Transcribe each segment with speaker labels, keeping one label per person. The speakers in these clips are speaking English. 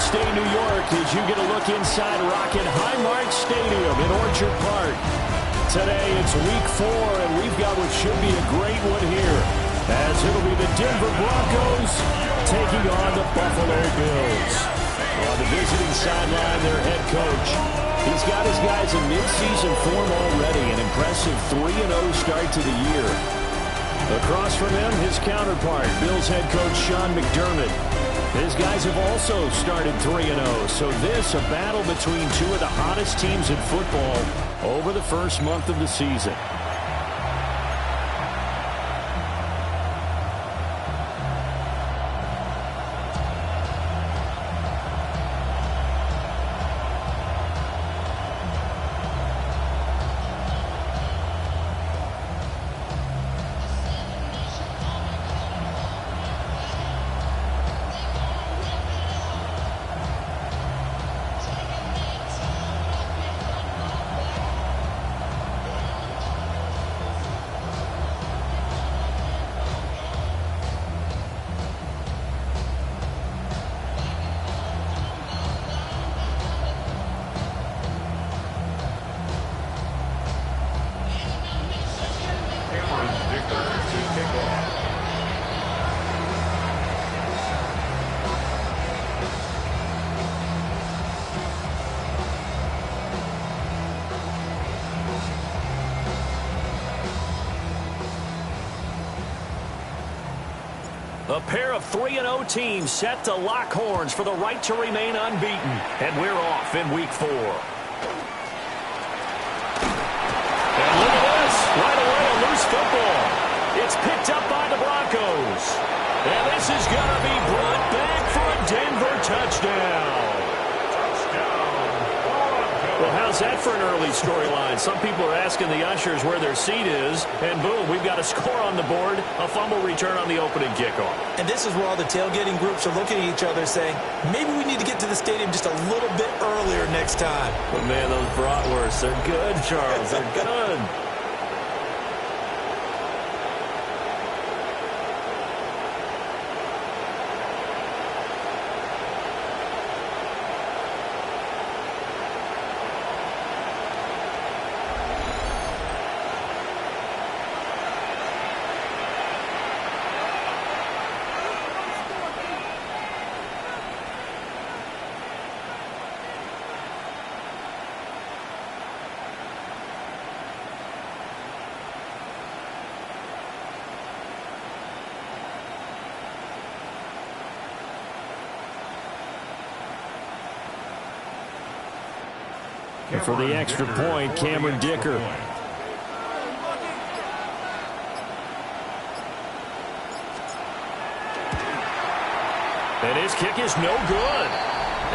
Speaker 1: upstate New York as you get a look inside Rocket Highmark Stadium in Orchard Park. Today it's week 4, and we've got what should be a great one here, as it'll be the Denver Broncos taking on the Buffalo Bills. On the visiting sideline, their head coach, he's got his guys in midseason form already, an impressive 3-0 start to the year. Across from him, his counterpart, Bills head coach Sean McDermott. His guys have also started 3-0, so this a battle between two of the hottest teams in football over the first month of the season. A pair of 3-0 teams set to lock horns for the right to remain unbeaten. And we're off in week 4. And look at this. Right away, a loose football. It's picked up by the Broncos. And this is going to be brought back for a Denver touchdown. Well, how's that for an early storyline? Some people are asking the ushers where their seat is, and boom, we've got a score on the board, a fumble return on the opening kickoff.
Speaker 2: And this is where all the tailgating groups are looking at each other saying, maybe we need to get to the stadium just a little bit earlier next time.
Speaker 1: But man, those bratwursts, they're good, Charles. They're good. And for the extra point, Cameron Dicker. And his kick is no good.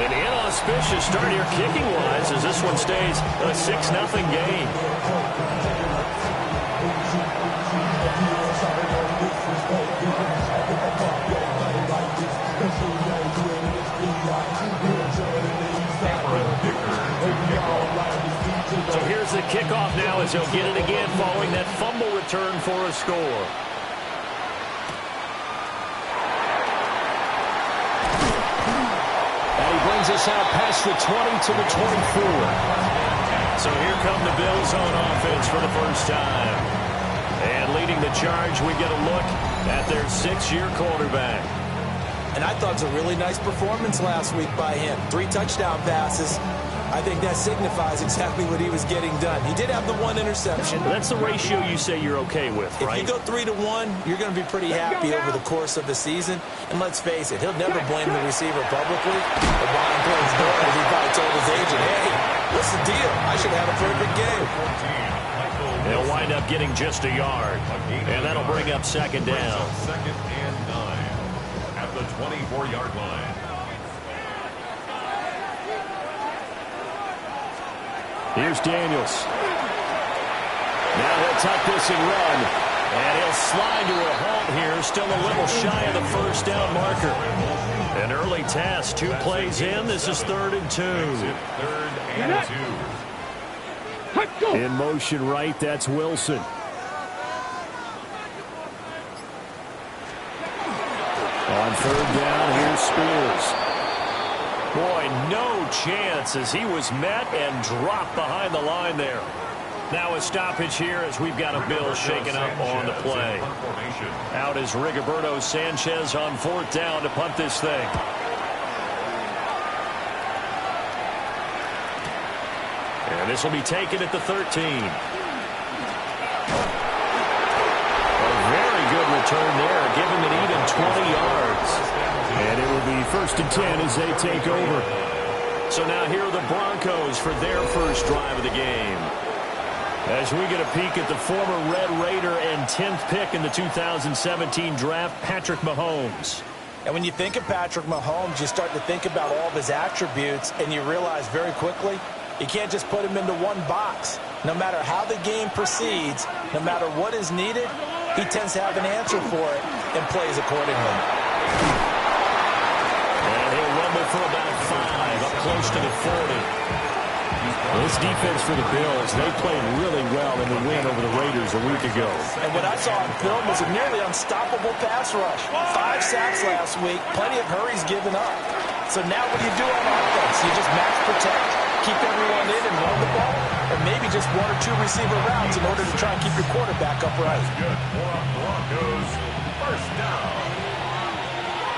Speaker 1: An inauspicious start here kicking-wise as this one stays a 6-0 game. So here's the kickoff now as he'll get it again following that fumble return for a score. And he brings us out past the 20 to the 24. So here come the Bills on offense for the first time. And leading the charge, we get a look at their 6-year quarterback.
Speaker 2: And I thought it was a really nice performance last week by him. 3 touchdown passes. I think that signifies exactly what he was getting done. He did have the 1 interception.
Speaker 1: That's the ratio you say you're okay with, right?
Speaker 2: If you go 3-1, you're going to be pretty happy over the course of the season. And let's face it, he'll never blame the receiver publicly. But behind closed doors, he probably told his agent, hey, what's the deal? I should have a perfect game.
Speaker 1: He'll wind up getting just a yard. And that'll bring up second down.
Speaker 3: Second and 9 at the 24-yard line.
Speaker 1: Here's Daniels. Now he'll tuck this and run. And he'll slide to a halt here, still a little shy of the first down marker. An early task, 2 plays in. This is 3rd and 2.
Speaker 3: 3rd and 2.
Speaker 1: In motion right, that's Wilson. On 3rd down, here's Spears. Boy, no chance as he was met and dropped behind the line there. Now a stoppage here as we've got a Bill shaken up on the play. Out is Rigoberto Sanchez on 4th down to punt this thing. And this will be taken at the 13. Good return there. Give him an even 20 yards. And it will be 1st and 10 as they take over. So now here are the Broncos for their first drive of the game. As we get a peek at the former Red Raider and 10th pick in the 2017 draft, Patrick Mahomes.
Speaker 2: And when you think of Patrick Mahomes, you start to think about all of his attributes, and you realize very quickly you can't just put him into one box. No matter how the game proceeds, no matter what is needed, he tends to have an answer for it and plays accordingly.
Speaker 1: And he'll rumble for about 5, up close to the 40. This defense for the Bills, they played really well in the win over the Raiders a week ago.
Speaker 2: And what I saw on film was a nearly unstoppable pass rush. 5 sacks last week, plenty of hurries given up. So now what do you do on offense? You just match protect, keep everyone in and run the ball, or maybe just 1 or 2 receiver routes in order to try and keep your quarterback upright.
Speaker 3: Good for Broncos. First down.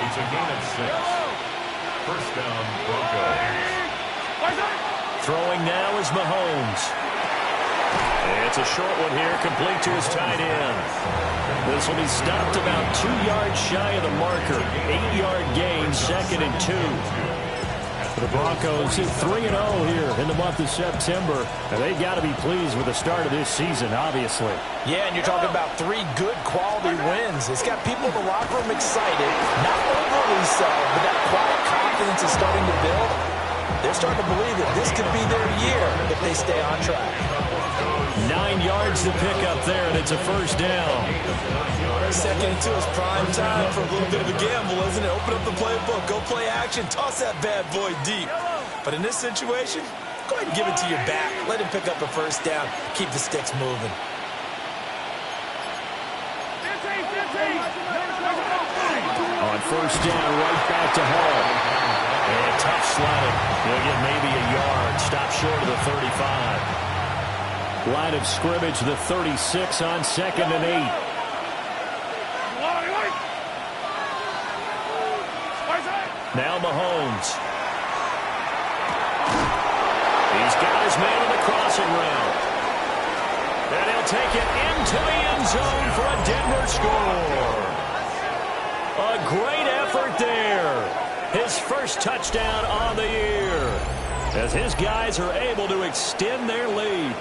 Speaker 3: It's a gain of 6. First down, Broncos.
Speaker 1: Throwing now is Mahomes. It's a short one here, complete to his tight end. This will be stopped about 2 yards shy of the marker. 8-yard gain, 2nd and 2. The Broncos 3-0 here in the month of September, and they've got to be pleased with the start of this season, obviously.
Speaker 2: Yeah, and you're talking about 3 good quality wins. It's got people in the locker room excited, not overly so, but that quiet confidence is starting to build. They're starting to believe that this could be their year if they stay on track.
Speaker 1: 9 yards to pick up there, and it's a first down.
Speaker 2: 2nd and 2 is prime time for a little bit of a gamble, isn't it? Open up the playbook, go play action, toss that bad boy deep. But in this situation, go ahead and give it to your back. Let him pick up a first down. Keep the sticks moving.
Speaker 1: On first down, right back to Hall. And tough sledding. He'll get maybe a yard. Stop short of the 35. Line of scrimmage, the 36 on 2nd and 8. Now Mahomes. He's got his man in the crossing route. And he'll take it into the end zone for a Denver score. A great effort there. His first touchdown on the year, as his guys are able to extend their lead.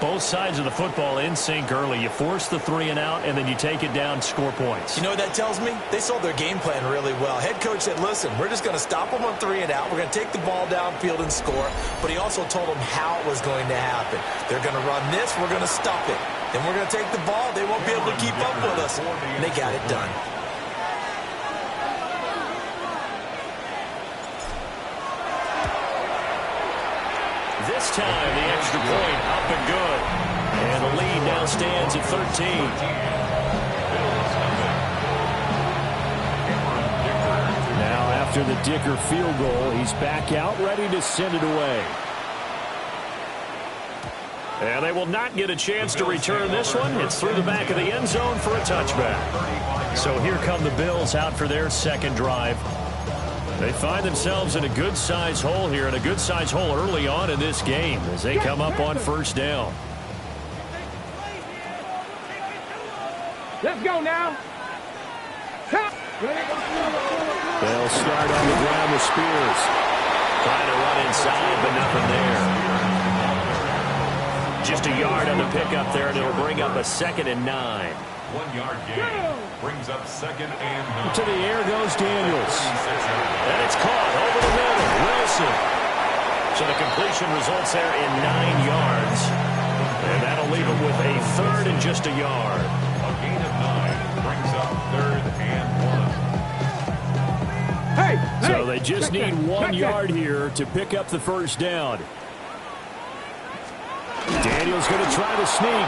Speaker 1: Both sides of the football in sync early. You force the 3 and out, and then you take it down, score points.
Speaker 2: You know what that tells me? They sold their game plan really well. Head coach said, listen, we're just going to stop them on 3 and out. We're going to take the ball downfield and score. But he also told them how it was going to happen. They're going to run this. We're going to stop it. Then we're going to take the ball. They won't be able to keep up with us. And they got it done.
Speaker 1: This time, the extra point up and good. And the lead now stands at 13. Now, after the Dicker field goal, he's back out, ready to send it away. And they will not get a chance to return this one. It's through the back of the end zone for a touchback. So here come the Bills out for their second drive. They find themselves in a good-sized hole here, and a good-sized hole early on in this game as they come up on first down.
Speaker 4: Let's go now.
Speaker 1: They'll start on the ground with Spears. Trying to run inside, but nothing there. Just a yard on the pickup there, and it'll bring up a 2nd and 9.
Speaker 3: 1-yard gain brings up 2nd and 9.
Speaker 1: To the air goes Daniels. And it's caught over the middle. Wilson. So the completion results there in 9 yards. And that'll leave it with a 3rd and just a yard.
Speaker 3: A gain of 9 brings up 3rd and 1.
Speaker 1: So they just need 1 yard here to pick up the first down. Daniels going to try to sneak.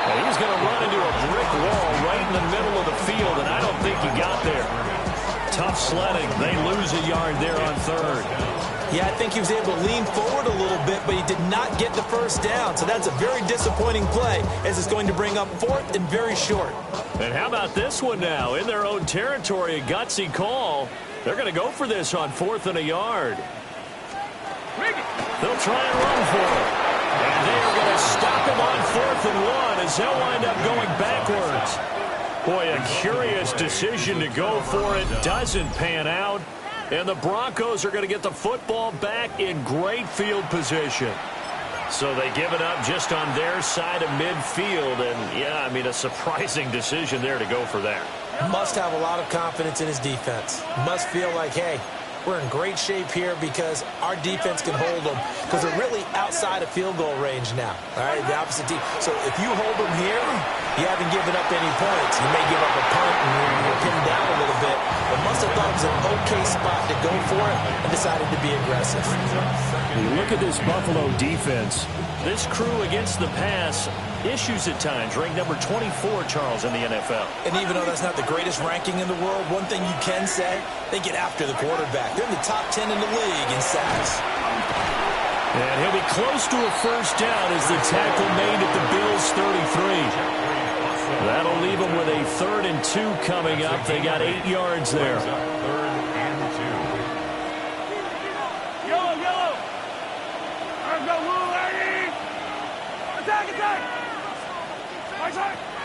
Speaker 1: And he's going to run into a brick wall right in the middle of the field, and I don't think he got there. tough sledding. They lose a yard there on third.
Speaker 2: Yeah, I think he was able to lean forward a little bit, but he did not get the first down. So that's a very disappointing play, as it's going to bring up fourth and very short.
Speaker 1: And how about this one now? In their own territory, a gutsy call. They're going to go for this on fourth and a yard. They'll try and run for it. And they're going to stop him on fourth and one as they'll wind up going backwards. Boy, a curious decision to go for it. Doesn't pan out. And the Broncos are going to get the football back in great field position. So they give it up just on their side of midfield. And, yeah, I mean, a surprising decision there to go for that.
Speaker 2: Must have a lot of confidence in his defense. Must feel like, hey, we're in great shape here because our defense can hold them, because they're really outside of field goal range now. All right, the opposite team. So if you hold them here, you haven't given up any points. You may give up a punt and you're pinned down a little bit, but must have thought it was an okay spot to go for it and decided to be aggressive.
Speaker 1: You look at this Buffalo defense. This crew against the pass, issues at times, ranked number 24, Charles, in the NFL.
Speaker 2: And even though that's not the greatest ranking in the world, one thing you can say, they get after the quarterback. They're in the top 10 in the league in sacks.
Speaker 1: And he'll be close to a first down as the tackle made at the Bills' 33. That'll leave them with a 3rd and 2 coming up. They got 8 yards there.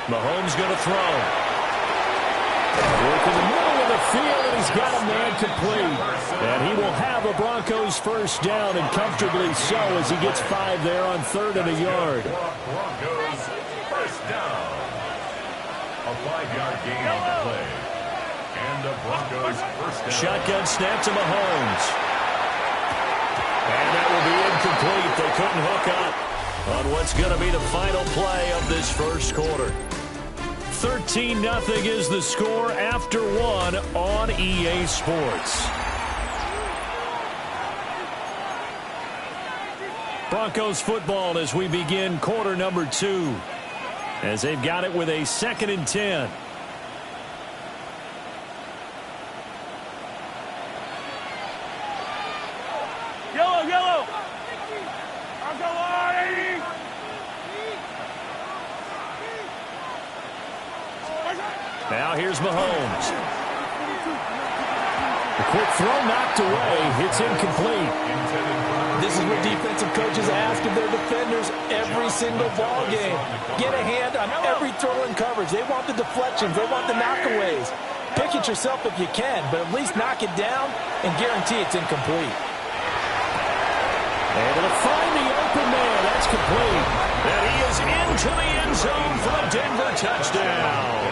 Speaker 1: Mahomes going to throw. Work in the middle of the field, and he's got a man complete. And he will have a Broncos first down, and comfortably so, as he gets 5 there on 3rd and a yard.
Speaker 3: Broncos first down. A 5-yard gain on the play. And the Broncos first down.
Speaker 1: Shotgun snap to Mahomes. And that will be incomplete. They couldn't hook up on what's going to be the final play of this first quarter. 13-0 is the score after 1 on EA Sports. Broncos football as we begin quarter number 2, as they've got it with a 2nd and 10.
Speaker 4: Yellow.
Speaker 1: Now here's Mahomes. The quick throw knocked away. It's incomplete.
Speaker 2: This is what defensive coaches ask of their defenders every single ball game. Get a hand on every throw in coverage. They want the deflections. They want the knockaways. Pick it yourself if you can, but at least knock it down and guarantee it's incomplete.
Speaker 1: Able to find the open man. That's complete. And he is into the end zone for a Denver touchdown.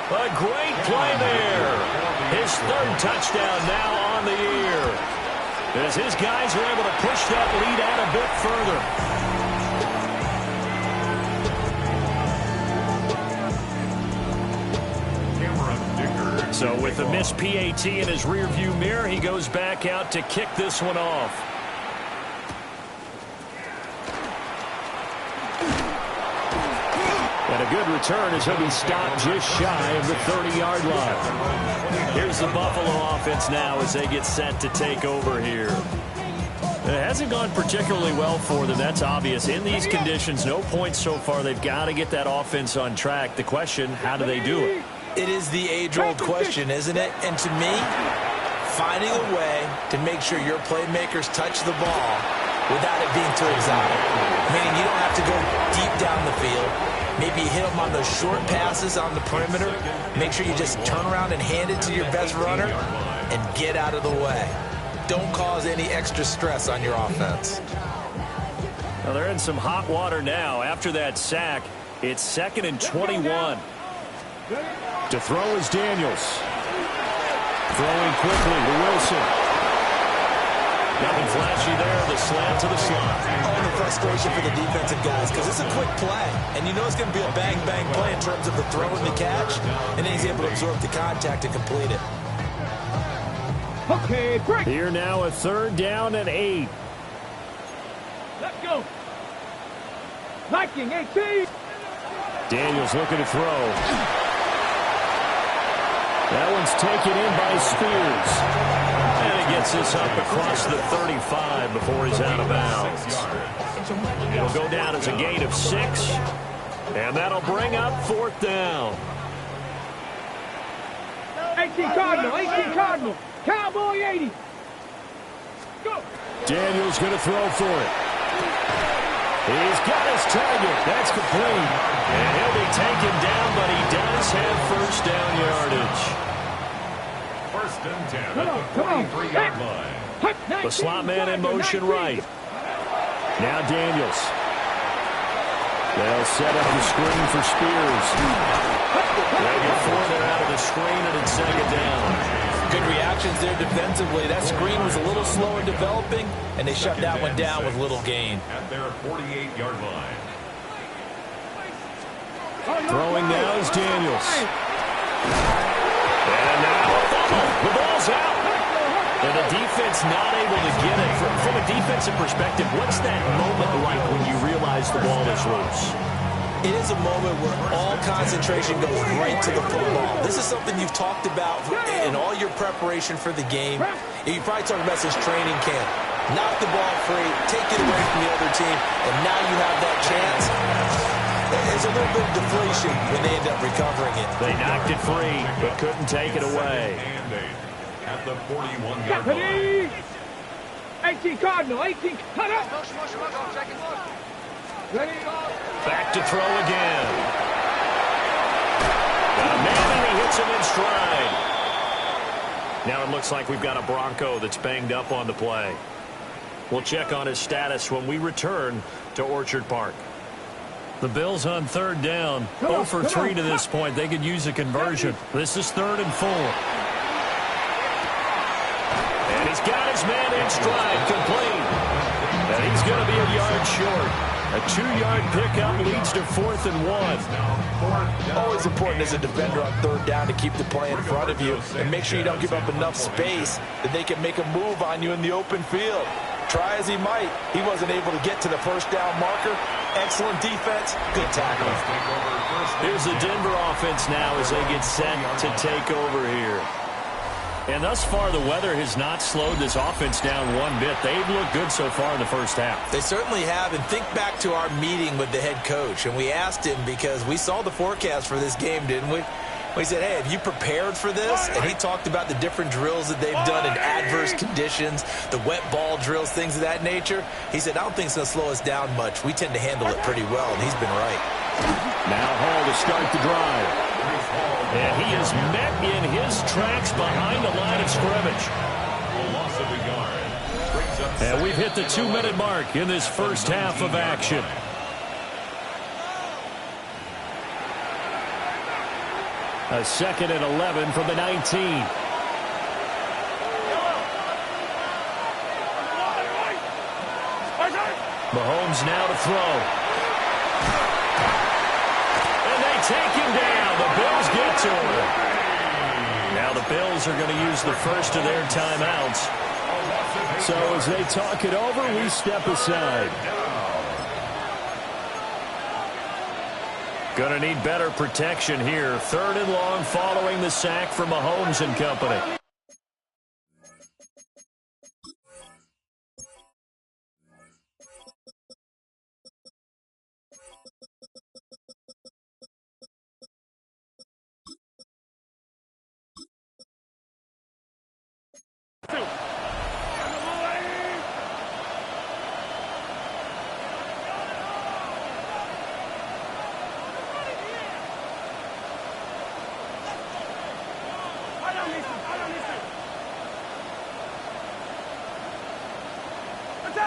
Speaker 1: A great play there. His 3rd touchdown now on the year, as his guys are able to push that lead out a bit further. So with the missed PAT in his rearview mirror, he goes back out to kick this one off. And a good return as he'll be stopped just shy of the 30-yard line. Here's the Buffalo offense now as they get set to take over here. It hasn't gone particularly well for them. That's obvious. In these conditions, no points so far. They've got to get that offense on track. The question, how do they do it?
Speaker 2: It is the age-old question, isn't it? And to me, finding a way to make sure your playmakers touch the ball without it being too exotic. Meaning you don't have to go deep down the field. Maybe hit them on those short passes on the perimeter. Make sure you just turn around and hand it to your best runner and get out of the way. Don't cause any extra stress on your offense.
Speaker 1: Well, they're in some hot water now. After that sack, it's 2nd and 21. To throw is Daniels. Throwing quickly to Wilson. Nothing flashy there. The slant to the slot.
Speaker 2: Oh, the frustration for the defensive guys, because it's a quick play. And you know it's going to be a bang-bang play in terms of the throw and the catch. And then he's able to absorb the contact and complete it.
Speaker 4: Okay, break.
Speaker 1: Here now a 3rd down and 8.
Speaker 4: Let's go. Viking 18.
Speaker 1: Daniels looking to throw. That one's taken in by Spears. And he gets this up across the 35 before he's out of bounds. It'll go down as a gain of 6. And that'll bring up 4th down.
Speaker 4: 18 Cardinal, 18 Cardinal. Cowboy 80. Go.
Speaker 1: Daniels going to throw for it. He's got his target. That's complete. And he'll be taken down, but he does have first down yardage.
Speaker 3: First and 10 at the 43-yard line.
Speaker 1: The slot man in motion right. Now Daniels. They'll set up the screen for Spears. They'll get 4 there out of the screen, and it's 2nd down.
Speaker 2: Good reactions there defensively. That screen was a little slower developing, and they shut that one down with little gain.
Speaker 3: At their 48-yard line.
Speaker 1: Throwing now is Daniels. And now a fumble. The ball's out. And the defense not able to get it. From a defensive perspective, what's that moment like when you realize the ball is loose?
Speaker 2: It is a moment where all concentration goes right to the football. This is something you've talked about in all your preparation for the game. You probably talked about since training camp. Knock the ball free, take it away from the other team, and now you have that chance. There's a little bit of deflation when they end up recovering it.
Speaker 1: They knocked it free, but couldn't take it away.
Speaker 3: At the 41-yard line.
Speaker 4: 18 Cardinal, 18. Cut up.
Speaker 1: Back to throw again. Got a man, and he hits him in stride. Now it looks like we've got a Bronco that's banged up on the play. We'll check on his status when we return to Orchard Park. The Bills on 3rd down. 0 for 3 to this point. They could use a conversion. This is 3rd and 4. And he's got his man in stride, complete. And he's going to be a yard short. A 2-yard pickup leads to 4th and 1.
Speaker 2: Always important as a defender on 3rd down to keep the play in front of you and make sure you don't give up enough space that they can make a move on you in the open field. Try as he might, he wasn't able to get to the 1st down marker. Excellent defense, good tackle.
Speaker 1: Here's the Denver offense now as they get set to take over here. And thus far, the weather has not slowed this offense down one bit. They've looked good so far in the first half.
Speaker 2: They certainly have. And think back to our meeting with the head coach. And we asked him because we saw the forecast for this game, didn't we? We said, hey, have you prepared for this? And he talked about the different drills that they've done in adverse conditions, the wet ball drills, things of that nature. He said, I don't think it's going to slow us down much. We tend to handle it pretty well, and he's been right.
Speaker 1: Now Hall to start the drive. And he is met in his tracks behind the line of scrimmage. And we've hit the 2-minute mark in this first half of action. A 2nd and 11 from the 19. Mahomes now to throw. And they take him down. The Bills get to him. Now the Bills are going to use the first of their timeouts. So as they talk it over, we step aside. Going to need better protection here. 3rd and long following the sack from Mahomes and company.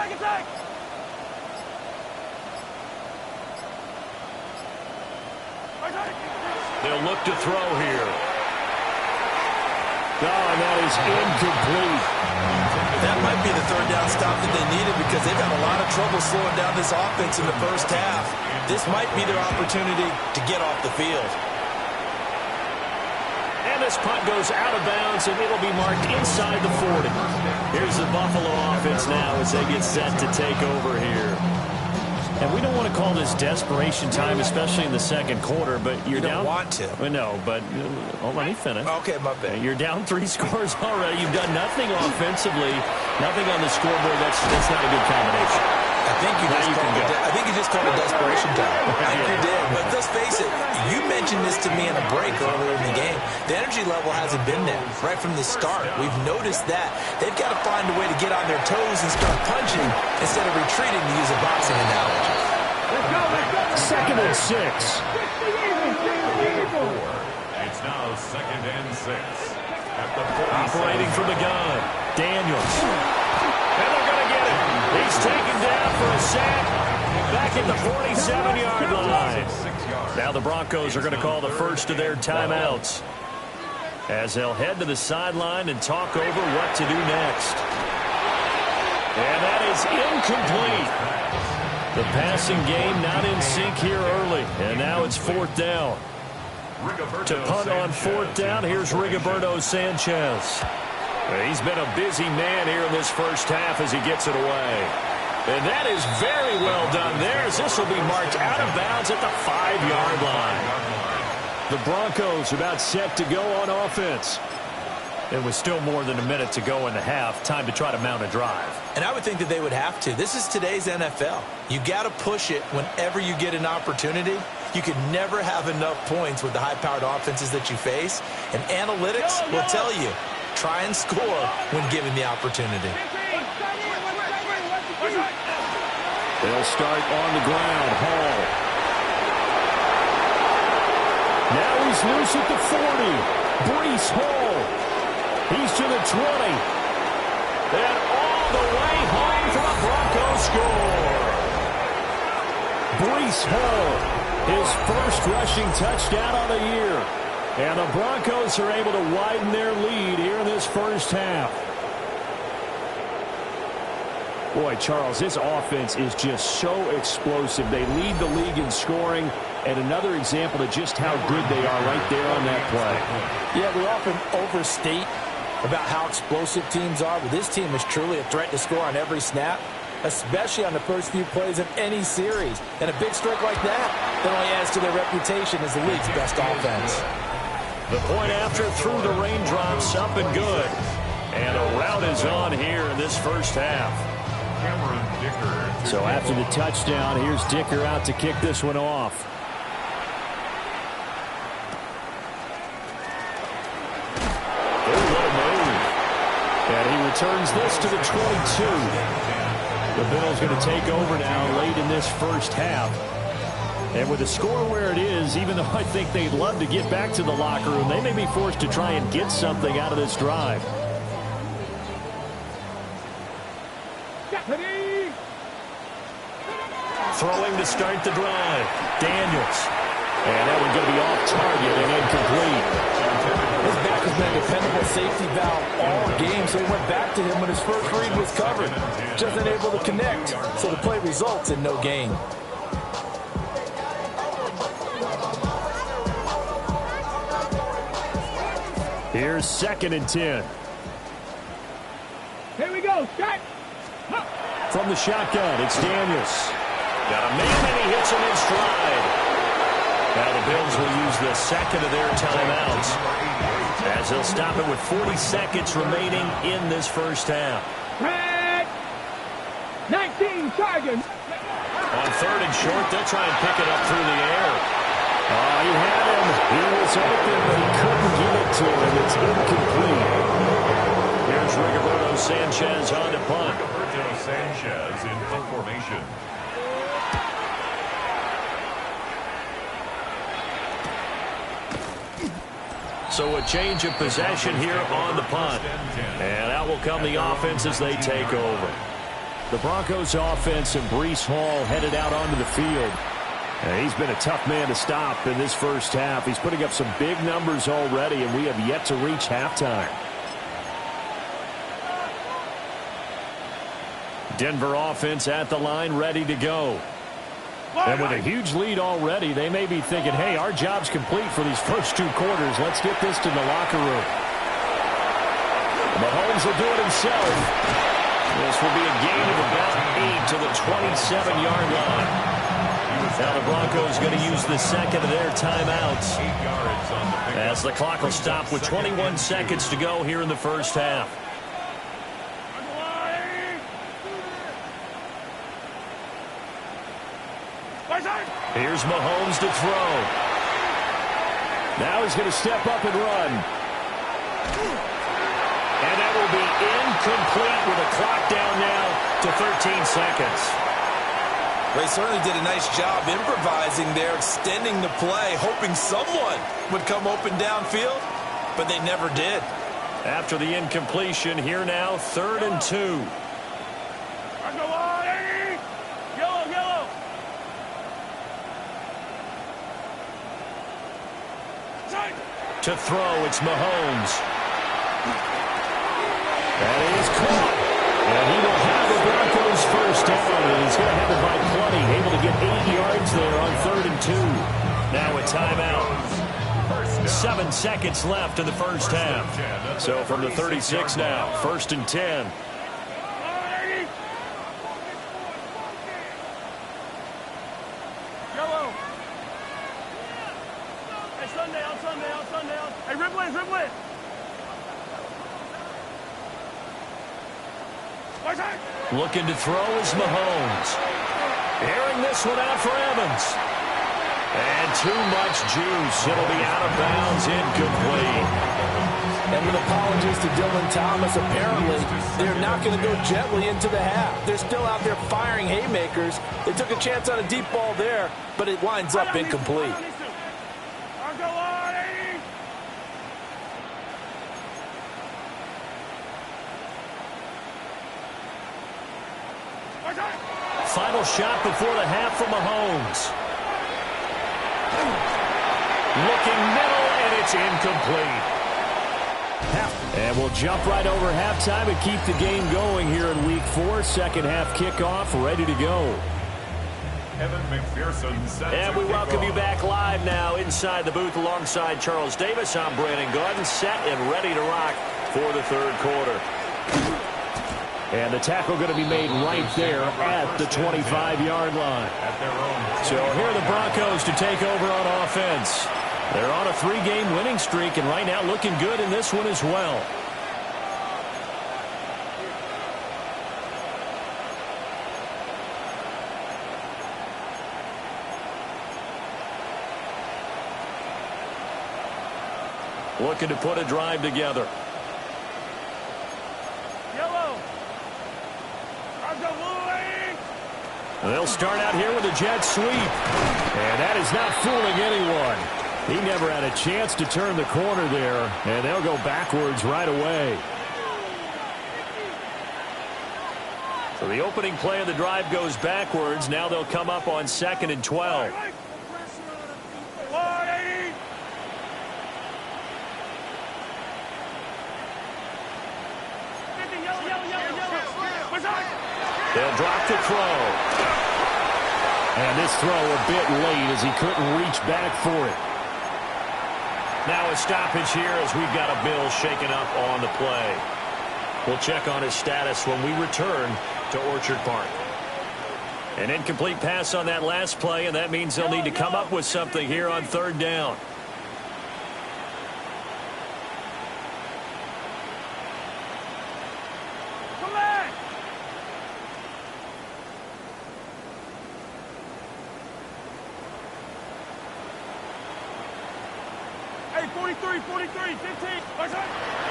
Speaker 4: Attack!
Speaker 1: They'll look to throw here. Oh, and that is incomplete.
Speaker 2: That might be the 3rd down stop that they needed because they've had a lot of trouble slowing down this offense in the first half. This might be their opportunity to get off the field.
Speaker 1: And this punt goes out of bounds, and it'll be marked inside the 40. Here's the Buffalo offense now as they get set to take over here. And we don't want to call this desperation time, especially in the second quarter, but you're down.
Speaker 2: You don't want to.
Speaker 1: Well, no, but let me finish.
Speaker 2: Okay, my bad.
Speaker 1: You're down 3 scores already. You've done nothing offensively, nothing on the scoreboard. That's not a good combination.
Speaker 2: I think you just called it desperation time. I think you did. But let's face it, you mentioned this to me in a break earlier in the game. The energy level hasn't been there right from the start. We've noticed that. They've got to find a way to get on their toes and start punching instead of retreating, to use a boxing analogy.
Speaker 1: Second and 6.
Speaker 3: It's now 2nd and 6. At the
Speaker 1: Operating from the gun, Daniels. And they're going to get it. He's taken down for a sack back at the 47-yard line. Now the Broncos are going to call the first of their timeouts as they'll head to the sideline and talk over what to do next. And that is incomplete. The passing game not in sync here early, and now it's 4th down. To punt on 4th down, here's Rigoberto Sanchez. He's been a busy man here in this first half as he gets it away. And that is very well done there, as this will be marked out of bounds at the 5-yard line. The Broncos about set to go on offense. And with still more than a minute to go in the half, time to try to mount a drive.
Speaker 2: And I would think that they would have to. This is today's NFL. You got to push it whenever you get an opportunity. You could never have enough points with the high-powered offenses that you face. And analytics will tell you, try and score when given the opportunity.
Speaker 1: They'll start on the ground. Hall. Now he's loose at the 40. Breece Hall. He's to the 20. And all the way home for a Broncos score. Breece Hall, his first rushing touchdown on the year. And the Broncos are able to widen their lead here in this first half. Boy, Charles, this offense is just so explosive. They lead the league in scoring, and another example of just how good they are right there on that play.
Speaker 5: Yeah, we often overstate about how explosive teams are, but this team is truly a threat to score on every snap, especially on the first few plays of any series. And a big strike like that only adds to their reputation as the league's best offense.
Speaker 1: The point after through the raindrops, up and good. And a rout is on here in this first half. So after the touchdown, here's Dicker out to kick this one off. And he returns this to the 22. The Bills going to take over now late in this first half. And with the score where it is, even though I think they'd love to get back to the locker room, they may be forced to try and get something out of this drive. Throwing to start the drive. Daniels. And that one's going to be off target and incomplete.
Speaker 5: His back has been a dependable safety valve all game, so he went back to him when his first read was covered. Just unable to connect, so the play results in no gain.
Speaker 1: Here's 2nd and 10.
Speaker 4: Here we go, Scott.
Speaker 1: From the shotgun, it's Daniels. Got a man, and he hits him in stride. Now the Bills will use the second of their timeouts as they'll stop it with 40 seconds remaining in this first half.
Speaker 4: Red 19 Tigers.
Speaker 1: On 3rd and short, they'll try and pick it up through the air. Oh, he had him. He was open, but he couldn't get it to him. It's incomplete. Here's Rigoberto Sanchez on the punt.
Speaker 3: Rigoberto Sanchez in punt formation.
Speaker 1: So a change of possession here on the punt. And out will come the offense as they take over. The Broncos offense and Breece Hall headed out onto the field. And he's been a tough man to stop in this first half. He's putting up some big numbers already, and we have yet to reach halftime. Denver offense at the line, ready to go. And with a huge lead already, they may be thinking, hey, our job's complete for these first 2 quarters. Let's get this to the locker room. Mahomes will do it himself. This will be a gain of about 8 to the 27-yard line. Now the Broncos going to use the second of their timeouts as the clock will stop with 21 seconds to go here in the first half. Here's Mahomes to throw. Now he's going to step up and run. And that will be incomplete with a clock down now to 13 seconds.
Speaker 2: They certainly did a nice job improvising there, extending the play, hoping someone would come open downfield, but they never did.
Speaker 1: After the incompletion, here now, 3rd and 2. To throw, it's Mahomes. That is caught. And he will have the Broncos first down. And he's going to have it by plenty. Able to get 8 yards there on 3rd and 2. Now a timeout. 7 seconds left in the first half. So from the 36 now, 1st and 10. Looking to throw is Mahomes. Airing this one out for Evans. And too much juice. It'll be out of bounds, incomplete.
Speaker 5: And with apologies to Dylan Thomas, apparently they're not going to go gently into the half. They're still out there firing haymakers. They took a chance on a deep ball there, but it winds up incomplete.
Speaker 1: Final shot before the half from Mahomes. Looking middle, and it's incomplete. And we'll jump right over halftime and keep the game going here in Week 4. Second half kickoff, ready to go.
Speaker 3: Evan McPherson.
Speaker 1: And we welcome you back live now inside the booth alongside Charles Davis. I'm Brandon Gordon, set and ready to rock for the third quarter. And the tackle going to be made right there at the 25-yard line. So here are the Broncos to take over on offense. They're on a 3-game winning streak, and right now looking good in this one as well. Looking to put a drive together. They'll start out here with a jet sweep. And that is not fooling anyone. He never had a chance to turn the corner there. And they'll go backwards right away. So the opening play of the drive goes backwards. Now they'll come up on 2nd and 12. They'll drop the throw. And this throw a bit late as he couldn't reach back for it. Now a stoppage here as we've got a Bill shaken up on the play. We'll check on his status when we return to Orchard Park. An incomplete pass on that last play, and that means they'll need to come up with something here on 3rd down.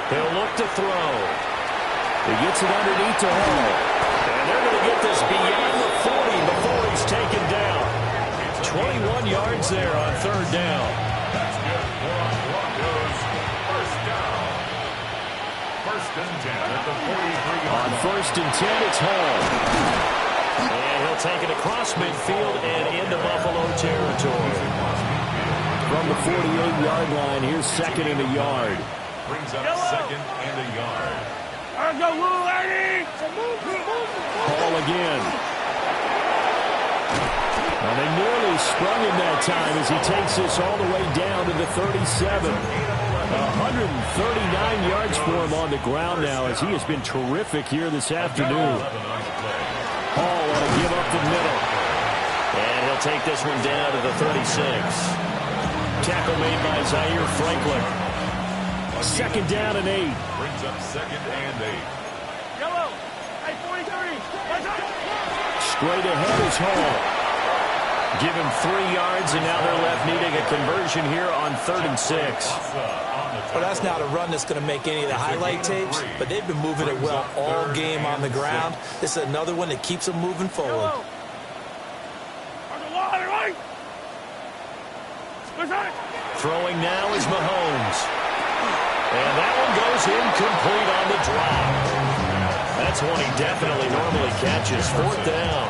Speaker 1: He'll look to throw. He gets it underneath to Hall. And they're going to get this beyond the 40 before he's taken down. 21 yards there on 3rd down.
Speaker 3: That's good for Broncos. First down. 1st and 10 at the 43-yard line.
Speaker 1: On 1st and 10, it's Hall. And he'll take it across midfield and into Buffalo territory. From the 48-yard line, here's 2nd and a yard.
Speaker 3: Brings up 2nd and a yard.
Speaker 1: Hall again. Well, they nearly sprung him that time as he takes this all the way down to the 37. 139 yards for him on the ground now as he has been terrific here this afternoon. Hall on a give up the middle.
Speaker 6: And he'll take this one down to the 36.
Speaker 1: Tackle made by Zaire Franklin. Second down and 8.
Speaker 3: Brings up second and 8.
Speaker 4: Yellow. Hey, 43.
Speaker 1: Straight ahead is Hall. Give him 3 yards, and now they're left needing a conversion here on 3rd and 6.
Speaker 2: Well, that's not a run that's going to make any of the highlight tapes, but they've been moving it well all game on the ground. This is another one that keeps them moving forward.
Speaker 1: Throwing now is Mahomes. And that one goes incomplete on the drop. That's one he definitely normally catches. 4th down.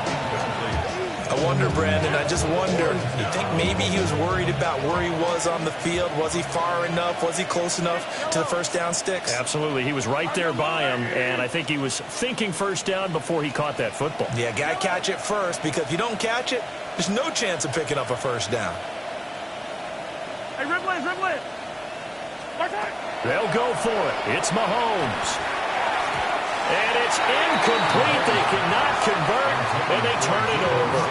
Speaker 2: I wonder, Brandon, I just wonder, you think maybe he was worried about where he was on the field? Was he far enough? Was he close enough to the first down sticks?
Speaker 1: Absolutely. He was right there by him, and I think he was thinking first down before he caught that football.
Speaker 2: Yeah, got to catch it first, because if you don't catch it, there's no chance of picking up a first down.
Speaker 4: Hey, Ripley.
Speaker 1: They'll go for it. It's Mahomes. And it's incomplete. They cannot convert, and they turn it over.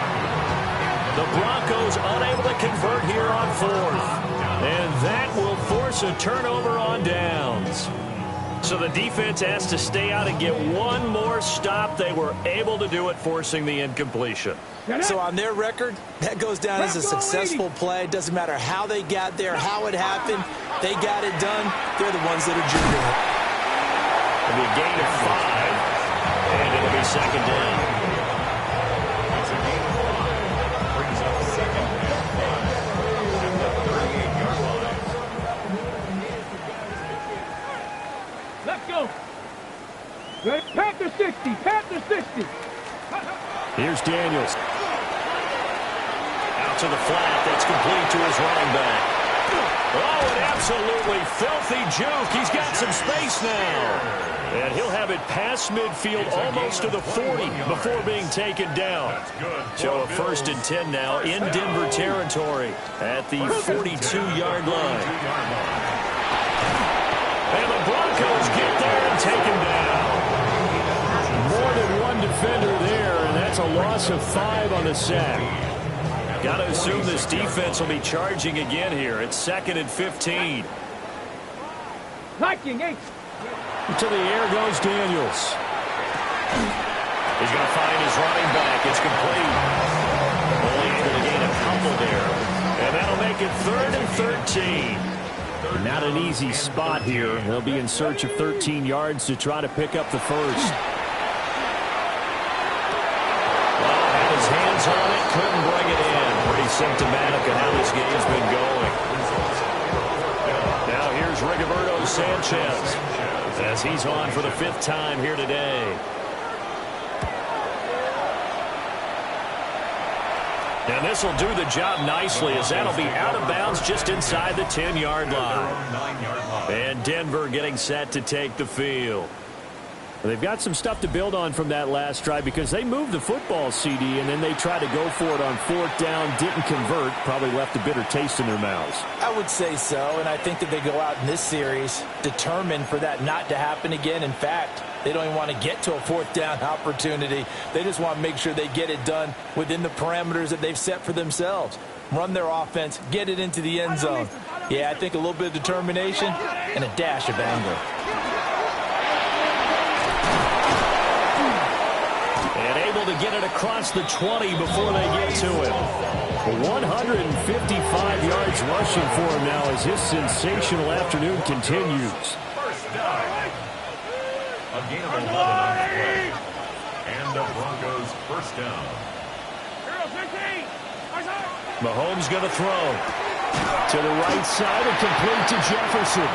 Speaker 1: The Broncos unable to convert here on 4th. And that will force a turnover on downs. So the defense has to stay out and get one more stop. They were able to do it, forcing the incompletion.
Speaker 2: So on their record, that goes down as a successful play. Doesn't matter how they got there, how it happened. They got it done. They're the ones that are jubilant.
Speaker 1: It'll be a gain of 5, and it'll be second down.
Speaker 3: It's a gain of 5. Brings up second and 5 at the 38-yard line.
Speaker 4: Let's go. Panther 60. Panther 60.
Speaker 1: Here's Daniels. Out to the flat. That's complete to his running back. Oh, an absolutely filthy juke. He's got some space now. And he'll have it past midfield almost to the 40 before being taken down. So a 1st and 10 now in Denver territory at the 42-yard line. And the Broncos get there and take him down. More than one defender there, and that's a loss of 5 on the sack. Got to assume this defense will be charging again here. It's 2nd and 15.
Speaker 4: Liking 8.
Speaker 1: To the air goes Daniels. He's going to find his running back. It's complete. Only able to gain a couple there. And that'll make it 3rd and 13. Not an easy spot here. They'll be in search of 13 yards to try to pick up the first. Well, had his hands on it, couldn't bring it in. Pretty symptomatic of how this game's been going. Now here's Rigoberto Sanchez as he's on for the 5th time here today. And this will do the job nicely as that'll be out of bounds just inside the 10-yard line. And Denver getting set to take the field. They've got some stuff to build on from that last drive because they moved the football, CD, and then they tried to go for it on 4th down, didn't convert, probably left a bitter taste in their mouths.
Speaker 2: I would say so, and I think that they go out in this series determined for that not to happen again. In fact, they don't even want to get to a 4th down opportunity. They just want to make sure they get it done within the parameters that they've set for themselves. Run their offense, get it into the end zone. Yeah, I think a little bit of determination and a dash of anger.
Speaker 1: To get it across the 20 before they get to it. 155 yards rushing for him now as his sensational afternoon continues.
Speaker 3: First down. A gain of 11 on the play. And the Broncos first down.
Speaker 1: Mahomes going to throw. To the right side and complete to Jefferson.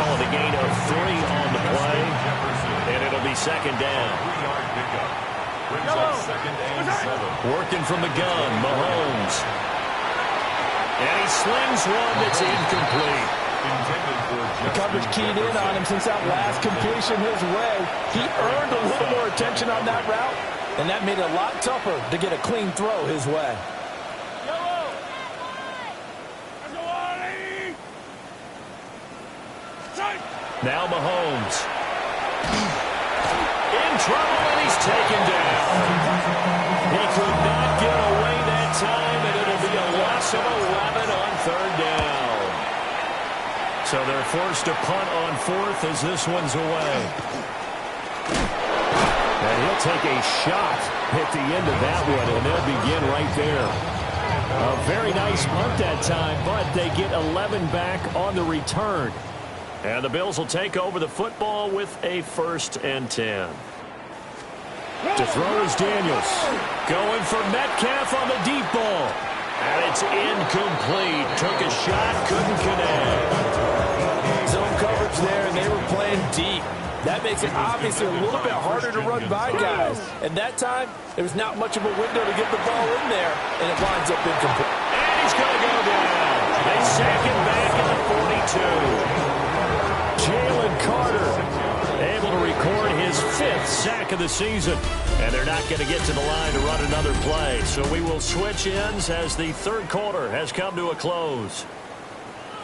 Speaker 1: Oh, the gain of 3 on the play. And it'll be second down.
Speaker 3: 3-yard pickup. Brings up second and 7.
Speaker 1: Working from the gun, Mahomes. And he slings one that's incomplete.
Speaker 2: The coverage keyed in on him since that last completion his way. He earned a little more attention on that route, and that made it a lot tougher to get a clean throw his way.
Speaker 1: Now Mahomes. In trouble, and he's taken down. He could not get away that time, and it'll be a loss of 11 on third down. So they're forced to punt on fourth as this one's away. And he'll take a shot at the end of that one, and they'll begin right there. A very nice punt that time, but they get 11 back on the return. And the Bills will take over the football with a 1st and 10. To throw is Daniels. Going for Metcalf on the deep ball. And it's incomplete. Took a shot, couldn't connect.
Speaker 5: Zone coverage there, and they were playing deep. That makes it obviously a little bit harder to run by guys. And that time, there was not much of a window to get the ball in there, and it winds up incomplete.
Speaker 1: And he's going to go down. They sack him back at the 42. Jalen Carter able to record his 5th sack of the season. And they're not going to get to the line to run another play. So we will switch ends as the third quarter has come to a close.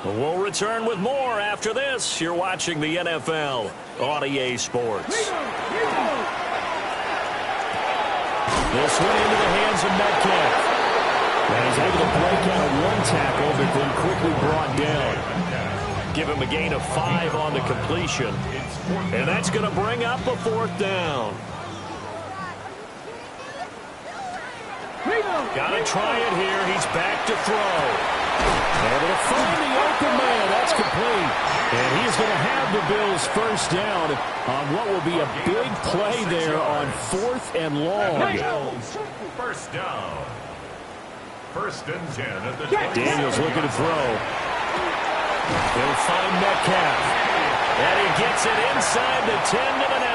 Speaker 1: We'll return with more after this. You're watching the NFL on EA Sports. This one into the hands of Metcalf. And he's able to break out one tackle, but then quickly brought down. Give him a gain of 5 on the completion. And that's going to bring up a 4th down. Got to try it here. He's back to throw. Able to find the open man. That's complete. And he's going to have the Bills 1st down on what will be a big play there on 4th and long.
Speaker 3: 1st down. 1st and 10 at the 20.
Speaker 1: Daniels looking to throw. He'll find Metcalf. And he gets it inside the 10 to the 9.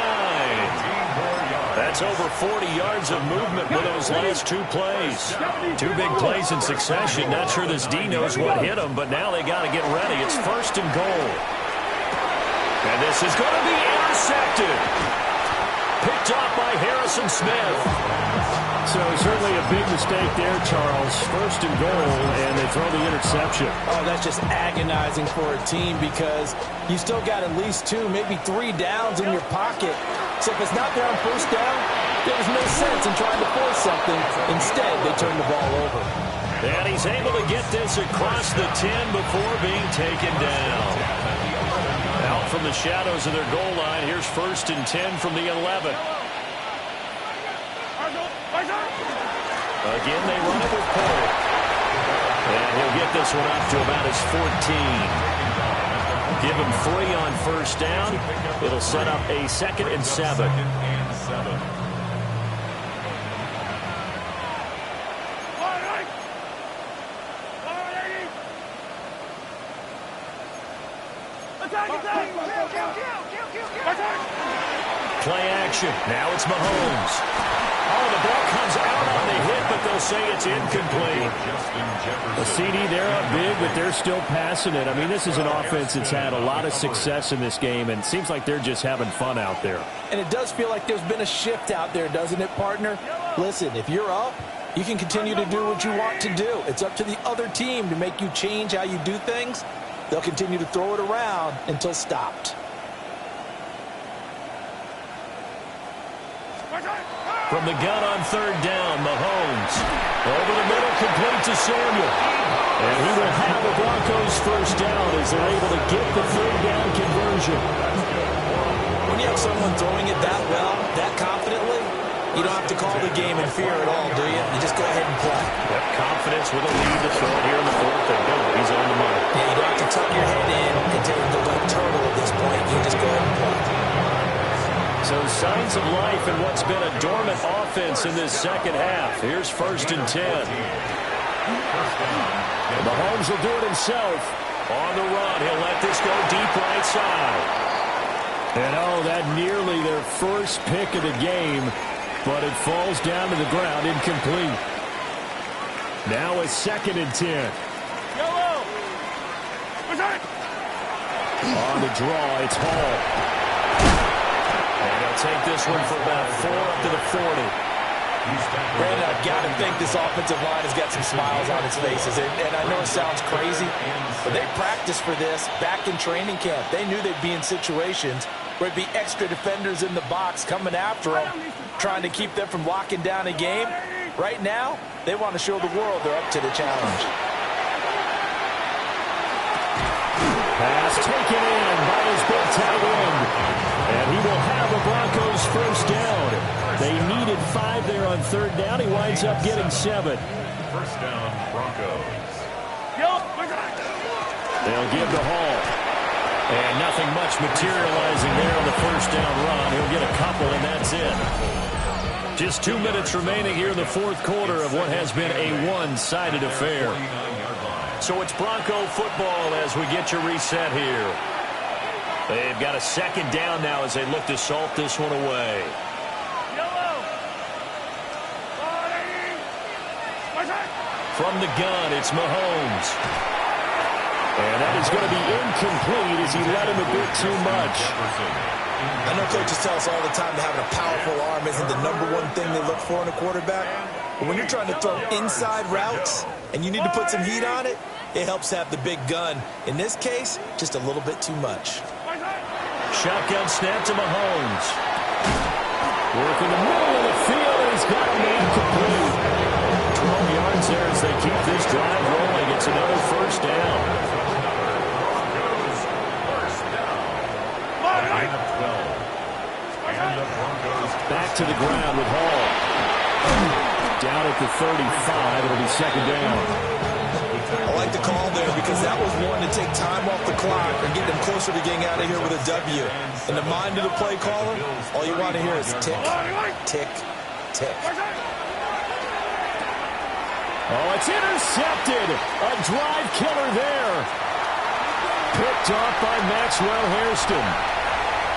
Speaker 1: That's over 40 yards of movement with those last 2 plays. 2 big plays in succession. Not sure this D knows what hit him, but now they got to get ready. It's 1st and goal. And this is going to be intercepted. Picked off by Harrison Smith. So certainly a big mistake there, Charles. 1st and goal, and they throw the interception.
Speaker 5: Oh, that's just agonizing for a team because you still got at least 2, maybe 3 downs in your pocket. So if it's not there on 1st down, there was no sense in trying to force something. Instead, they turn the ball over.
Speaker 1: And he's able to get this across the 10 before being taken down. Out from the shadows of their goal line, here's 1st and 10 from the 11. Again, they run it with Porter. And he'll get this one up to about his 14. Give him 3 on 1st down. It'll set up a 2nd and 7. Play action. Now it's Mahomes. Oh, the ball comes out on the hit, but they'll say it's incomplete. The CD, they're up big, but they're still passing it. I mean, this is an offense that's had a lot of success in this game, and it seems like they're just having fun out there.
Speaker 5: And it does feel like there's been a shift out there, doesn't it, partner? Listen, if you're up, you can continue to do what you want to do. It's up to the other team to make you change how you do things. They'll continue to throw it around until stopped.
Speaker 1: From the gun on 3rd down, Mahomes. Over the middle, complete to Samuel. And he will have the Broncos 1st down as they're able to get the 3rd down conversion.
Speaker 2: When you have someone throwing it that well, that confidently, you don't have to call the game in fear at all, do you? You just go ahead and play.
Speaker 1: Yep, confidence with a lead to throw it here in the 4th, and boom, he's on the money.
Speaker 2: Yeah, you don't have to tuck your head in and take the like turtle at this point. You just go ahead and play.
Speaker 1: So signs of life in what's been a dormant offense in this 2nd half. Here's 1st and 10. Mahomes will do it himself. On the run, he'll let this go deep right side. And oh, that nearly their first pick of the game, but it falls down to the ground, incomplete. Now it's 2nd and 10. On the draw, it's Hall. And he'll take this one for about 4 up to the 40.
Speaker 2: Brandon, I've got to think this offensive line has got some smiles on its faces. And I know it sounds crazy, but they practiced for this back in training camp. They knew they'd be in situations where it'd be extra defenders in the box coming after them, trying to keep them from locking down a game. Right now, they want to show the world they're up to the challenge.
Speaker 1: Pass taken in by his big tight end. And he will have the Broncos first down. They needed 5 there on third down. He winds up getting 7.
Speaker 3: First down, Broncos.
Speaker 1: They'll give to Hall. And nothing much materializing there on the first down run. He'll get a couple, and that's it. Just 2 minutes remaining here in the fourth quarter of what has been a one-sided affair. So it's Bronco football as we get your reset here. They've got a second down now as they look to salt this one away. From the gun, it's Mahomes. And that is going to be incomplete as he led him a bit too much.
Speaker 2: I know coaches tell us all the time that having a powerful arm isn't the #1 thing they look for in a quarterback. But when you're trying to throw inside routes and you need to put some heat on it, it helps have the big gun. In this case, just a little bit too much.
Speaker 1: Shotgun snap to Mahomes. Working the middle of the field, and he's got him incomplete. 12 yards there as they keep this drive rolling. It's another first down. Back to the ground with Hall. Down at the 35. It'll be second down.
Speaker 2: I like the call there because that was one to take time off the clock and get them closer to getting out of here with a W. In the mind of the play caller, all you want to hear is tick, tick, tick.
Speaker 1: Oh, it's intercepted. A drive killer there. Picked off by Maxwell Hairston.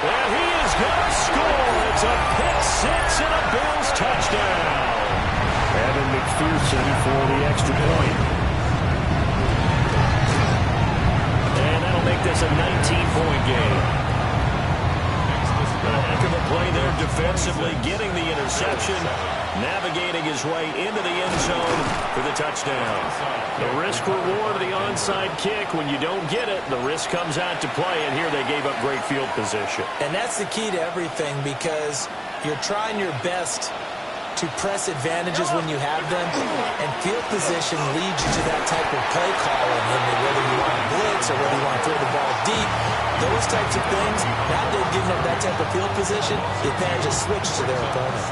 Speaker 1: And he is going to score. It's a pick six and a Bills touchdown. Evan McPherson for the extra point. And that'll make this a 19-point game. A heck of a play there defensively, getting the interception, navigating his way into the end zone for the touchdown. The risk-reward of the onside kick, when you don't get it, the risk comes out to play, and here they gave up great field position.
Speaker 2: And that's the key to everything because you're trying your best to press advantages when you have them, and field position leads you to that type of play calling, whether you want to blitz or whether you want to throw the ball deep. Those types of things, now they've given up that type of field position, the advantage is switched to their opponent.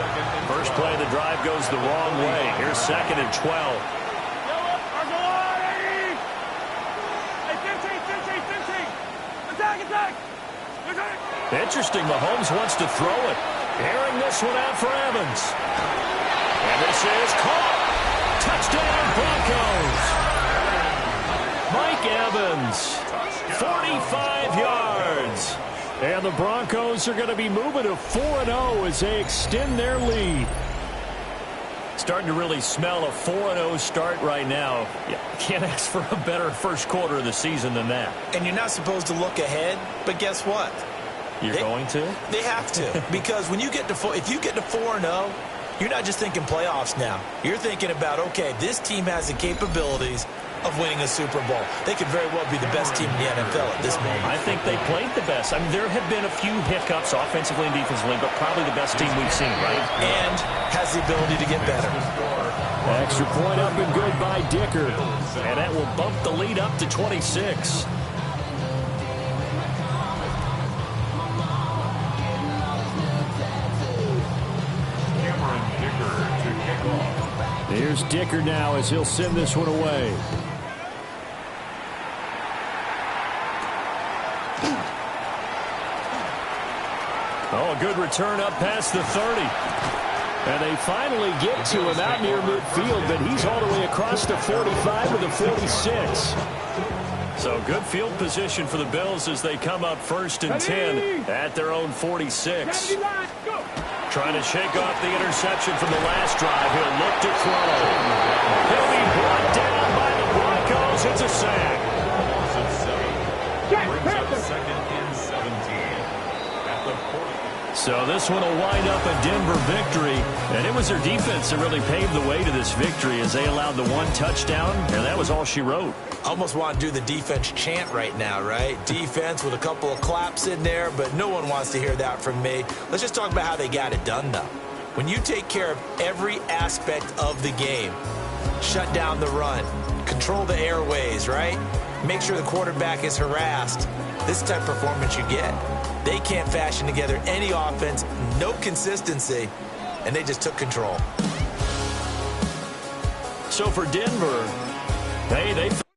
Speaker 1: First play of the drive goes the wrong way. Here's 2nd and 12. Interesting, Mahomes wants to throw it. Airing this one out for Evans. And this is caught. Touchdown, Broncos. Mike Evans, 45 yards. And the Broncos are going to be moving to 4-0 as they extend their lead. Starting to really smell a 4-0 start right now. Yeah, can't ask for a better first quarter of the season than that.
Speaker 2: And you're not supposed to look ahead, but guess what?
Speaker 1: You're going to?
Speaker 2: They have to, because when you get to if you get to 4-0, you're not just thinking playoffs now. You're thinking about, okay, this team has the capabilities of winning a Super Bowl. They could very well be the best team in the NFL at this moment.
Speaker 1: I think they played the best. I mean, there have been a few hiccups offensively and defensively, but probably the best team we've seen, right?
Speaker 2: And has the ability to get better.
Speaker 1: Extra point up and good by Dicker. And that will bump the lead up to 26. Here's Dicker now as he'll send this one away. Oh, a good return up past the 30. And they finally get to him out near midfield, but he's all the way across the 45 with a 46. So good field position for the Bills as they come up 1st and 10 at their own 46. Trying to shake off the interception from the last drive. He'll look to throw. He'll be brought down by the Broncos. It's a sack. So this this one will wind up a Denver victory. And it was their defense that really paved the way to this victory as they allowed the one touchdown, and that was all she wrote.
Speaker 2: Almost want to do the defense chant right now, right? Defense with a couple of claps in there, but no one wants to hear that from me. Let's just talk about how they got it done, though. When you take care of every aspect of the game, shut down the run, control the airways, right? Make sure the quarterback is harassed. This type of performance you get. They can't fashion together any offense, no consistency, and they just took control.
Speaker 1: So for Denver, hey, they